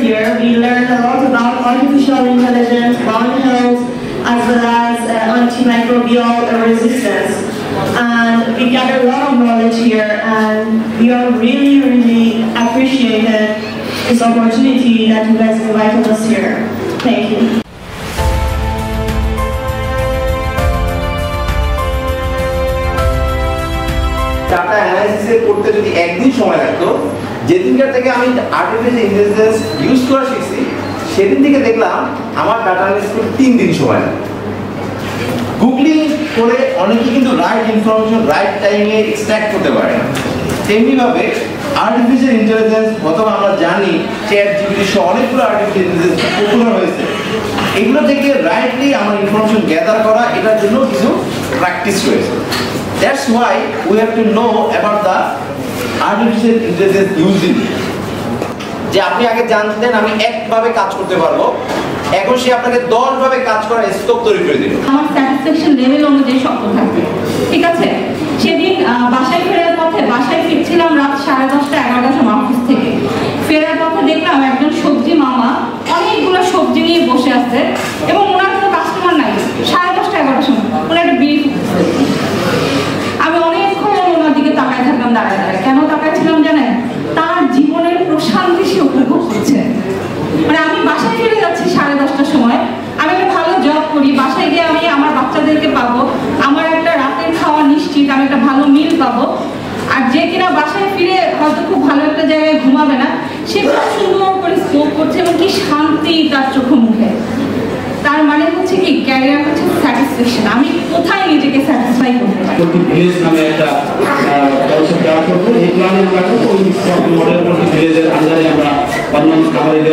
year, we learned a lot about artificial intelligence, bone health, as well as antimicrobial resistance. And we got a lot of knowledge here, and we are really appreciated this opportunity that you guys invited us here. Thank you. Data analysis করতে যদি একদিন সময় লাগতো, যেদিনকার থেকে আমি artificial intelligence use করা শিখছি সেদিন থেকে দেখলাম আমার ডাটা অ্যানালাইসিস করতে 3 দিন সময় লাগে। গুগলিং করে অনেকে কিন্তু রাইট ইনফরমেশন রাইট টাইমে এক্সট্রাক্ট করতে পারে না। তেমনিভাবে আর্টিফিশিয়াল ইন্টেলিজেন্স অথবা আমরা জানি চ্যাট জিপিটি সহ অনেকগুলো আর্টিফিশিয়াল ইন্টেলিজেন্স পপুলার হয়েছে, এগুলো থেকে রাইটলি আমার ইনফরমেশন গ্যাদার করা এটার জন্য কিছু প্র্যাকটিস রয়েছে। That's why we have to know about the artificial intelligence using. যে আপনি আগে জানতেন আমি একভাবে কাজ করতে পারবো, এখন সে আপনাকে 10 ভাবে কাজ করার স্কোপ তৈরি করে দিল। আমার স্যাটিসফ্যাকশন লেভেল অনুযায়ী শক্ত থাকবে, ঠিক আছে? সেদিন বাসায় ফেরার পথে, বাসায় ফিরছিলাম রাত 10:30 11টার সময় অফিস থেকে। ফেরার পথে দেখলাম একজন সবজি মামা অনেকগুলো সবজি নিয়ে বসে আছে এবং ওনার কোনো কাস্টমার নাই। 10:30 11টার সময় উনি একটা বিড়ি ফুটতেছে। আমি অনেকক্ষণ ওনার দিকে তাকায় থাকলাম, দাঁড়ায় দাঁড়ায়। কেন তাকাইছিলাম জানেন? তার জীবনের প্রশান্তি সে উপভোগ করছে। মানে আমি বাসায় ফিরে যাচ্ছি 10:30টার সময়, আমি একটা ভালো জব করি, বাসায় গিয়ে আমি আমার বাচ্চাদেরকে পাবো, আমার একটা রাতের খাওয়া নিশ্চিত, আমি একটা ভালো মিল পাবো। আর যে কিনা বাসায় ফিরে হয়তো খুব ভালো একটা জায়গায় ঘুমাবে না, সে খুব সুন্দর করে স্কোপ করছে এবং কি শান্তি তার চোখে মুখে। তার মানে হচ্ছে কি ক্যারিয়ার হচ্ছে স্যাটিসফ্যাকশন, আমি কোথায় নিজেকে স্যাটিসফাই করতে পারি। ভিলেজ নামে একটা কনসেপ্ট দেওয়া করবো, এই প্ল্যানে আমরা করবো ওই মডেল প্রতি ভিলেজের আন্ডারে আমরা অন্যান্য খাবারের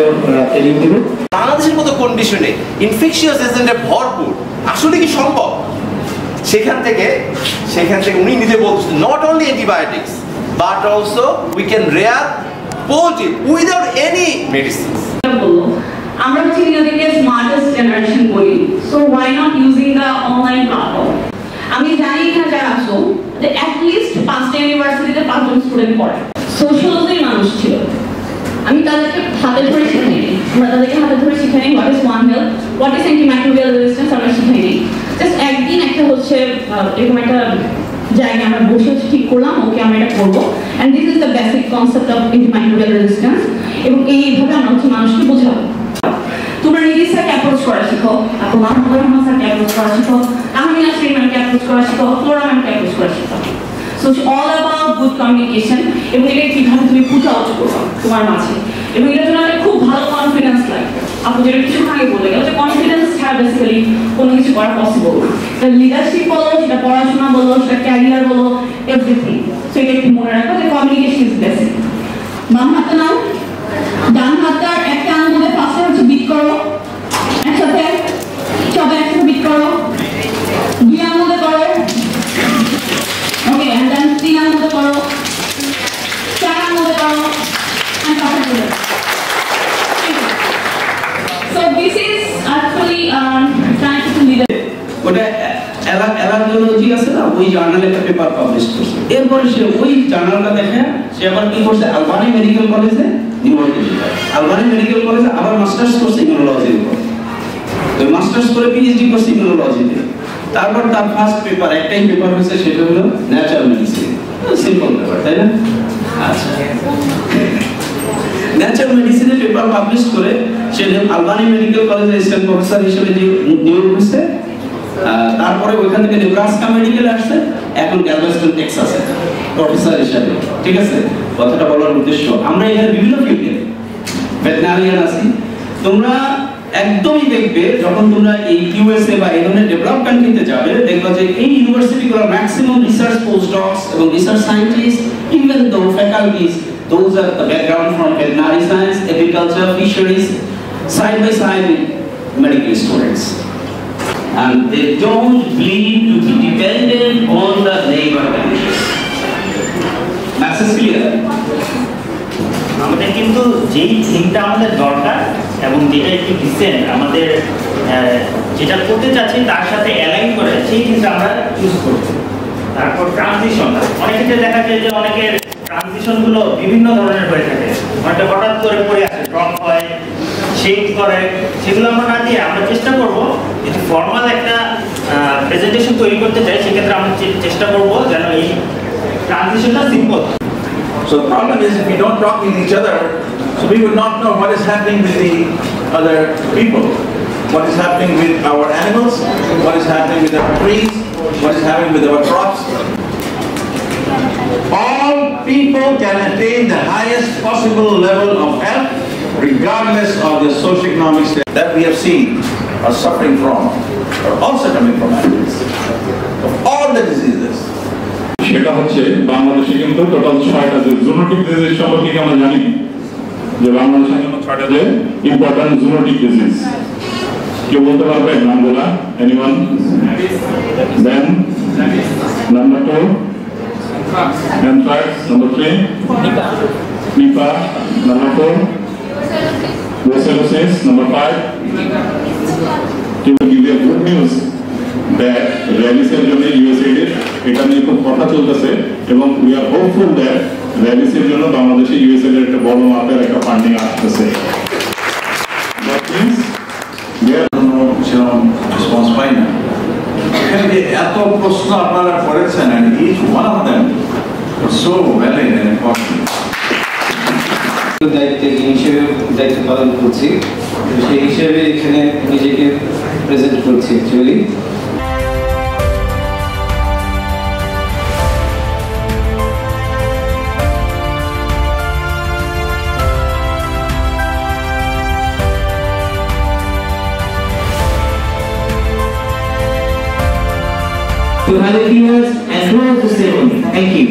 ট্রেনিং দেবো। বাংলাদেশের মতো কন্ডিশনে ইনফেকশিয়াস এজেন্টে ভরপুর, আসলে কি সম্ভব? সেখান থেকে উনি নিজে বলছেন not only antibiotics but also we can rare positive without any medicines. আমরা হচ্ছে নিজেদেরকে স্মার্টেস্ট জেনারেশন বলি, so why not using the online platform. আমি জানি এখানে যারা আসো যে অ্যাটলিস্ট 5টা ইউনিভার্সিটিতে 5 জন স্টুডেন্ট পড়ে, সোশ্যালজির মানুষ ছিল। আমি তাদেরকে হাতে ধরে শিখাইনি, আমরা তাদেরকে হাতে ধরে শিখাইনি what is one health, what is antimicrobial resistance, আমরা শিখাইনি। জাস্ট একদিন একটা হচ্ছে এরকম একটা জায়গায় আমরা বসে ঠিক করলাম, ওকে আমরা এটা করবো, and this is the basic concept of antimicrobial resistance. এবং এইভাবে আমরা হচ্ছে মানুষকে বোঝাবো। তোমরা নিজের স্যারকে অ্যাপ্রোচ করা শিখো, তোমার রহমান স্যারকে অ্যাপ্রোচ করা শিখো, তাহমিনা শ্রী ম্যামকে অ্যাপ্রোচ করা শিখো, ফ্লোরা ম্যামকে অ্যাপ্রোচ করা শিখো। So it's all about good communication এবং এটা কিভাবে তুমি পুট আউট করো তোমার মাঝে, এবং এটার জন্য আমাদের খুব ভালো কনফিডেন্স লাগবে। আপনি যেটা কিছু আগে বলে গেল যে কনফিডেন্স ছাড়া বেসিক্যালি কোনো কিছু করা পসিবল না। সেটা লিডারশিপ বলো, সেটা পড়াশোনা বলো, সেটা ক্যারিয়ার বলো, এভরিথিং। সো এটা একটু মনে রাখো যে কমিউনিকেশন ইজ বেসিক। বাম হাতটা নাও, ডান হাতটা একটা আঙ্গুলে পাশে হচ্ছে বিট করো, একসাথে সবাই একসাথে বিট করো, 2 আঙ্গুলে করো, ওকে, এন্ড দেন 3 আঙ্গুলে করো, 4 আঙ্গুলে করো, এন্ড 5 আঙ্গুলে। So this is actually trying to lead. ওটা অ্যালার্জি আছে না, ওই জার্নালে একটা পেপার পাবলিশ করছে। এরপরে সে ওই জার্নালটা দেখে সে আবার কি করছে, আলবানি মেডিকেল কলেজে নিউইয়র্কে যায়, আলবানি মেডিকেল কলেজে আবার মাস্টার্স করছে ইমিউনোলজির উপর, ওই মাস্টার্স করে পিএইচডি করছে ইমিউনোলজিতে। তারপর তার ফার্স্ট পেপার, একটাই পেপার হয়েছে, সেটা হলো ন্যাচারাল মেডিসিন। সিম্পল পেপার, তাই না? আচ্ছা, ন্যাচারাল মেডিসিনে পেপার পাবলিশ করে সে আলবানি মেডিকেল কলেজে অ্যাসিস্ট্যান্ট প্রফেসর হিসেবে নিয়োগ হয়েছে। তারপরে ওইখান থেকে নেব্রাস্কা মেডিকেলে আসছে, এখন গ্যালভেস্টন টেক্সাসে প্রফেসর হিসেবে। ঠিক আছে, কথাটা বলার উদ্দেশ্য আমরা এখানে বিভিন্ন ফিল্ডে ভেটেরিনারিয়ান আছি। তোমরা একদমই দেখবে যখন তোমরা এই ইউএসএ বা এই ধরনের ডেভেলপ কান্ট্রিতে যাবে, দেখবা যে এই ইউনিভার্সিটিগুলোর ম্যাক্সিমাম রিসার্চ পোস্টডক্স এবং research scientist, even though faculties, those are the background from veterinary science, agriculture, fisheries, side by side with medical students. And they don't need to be dependent on the labor conditions. Message clear? আমাদের কিন্তু যেই থিমটা আমাদের দরকার এবং যেটা একটু recent আমাদের যেটা করতে চাচ্ছি তার সাথে অ্যালাইন করে সেই থিমটা আমরা চুজ করব। তারপর ট্রানজিশন, অনেক ক্ষেত্রে দেখা যায় যে অনেকের ট্রানজিশনগুলো বিভিন্ন ধরনের হয়ে থাকে, মানে হঠাৎ করে পড়ে আসে, ড্রপ হয়, শেক করে, সেগুলো আমরা না দিয়ে আমরা চেষ্টা করব যদি ফর্মাল একটা প্রেজেন্টেশন তৈরি করতে চাই সেক্ষেত্রে আমরা চেষ্টা করব যেন এই ট্রানজিশনটা simple. So the problem is if we don't talk with each other, so we would not know what is happening with the other people, what is happening with our animals, what is happening with our trees, what is happening with our crops. All people can attain the highest possible level of health regardless of the socioeconomic state that we have seen are suffering from, are also coming from animals, of all the diseases. সেটা হচ্ছে বাংলাদেশে কিন্তু total 6টা যে zoonotic disease সম্পর্কে আমরা জানি যে বাংলাদেশে কিন্তু 6টা যে ইম্পর্টেন্ট জুনোটিক ডিজিজ কেউ বলতে পারবে নামগুলা? Anyone? Then number 2 anthrax, number 3 Nipah, number 4 brucellosis, number 5. To give you a good news that র্যাবিসের জন্য USAID এটা নিয়ে খুব কথা চলতেছে এবং we are hopeful that র্যাবিসের জন্য বাংলাদেশে USAID এর একটা বড় মাপের একটা ফান্ডিং আসতেছে। That means there is no response পাই না। এখানে যে এত প্রশ্ন আপনারা করেছেন and each one of them was so valid and important. দায়িত্ব পালন করছি, সেই হিসেবে এখানে নিজেকে প্রেজেন্ট করছি actually. To have viewers and close the ceremony. Thank you.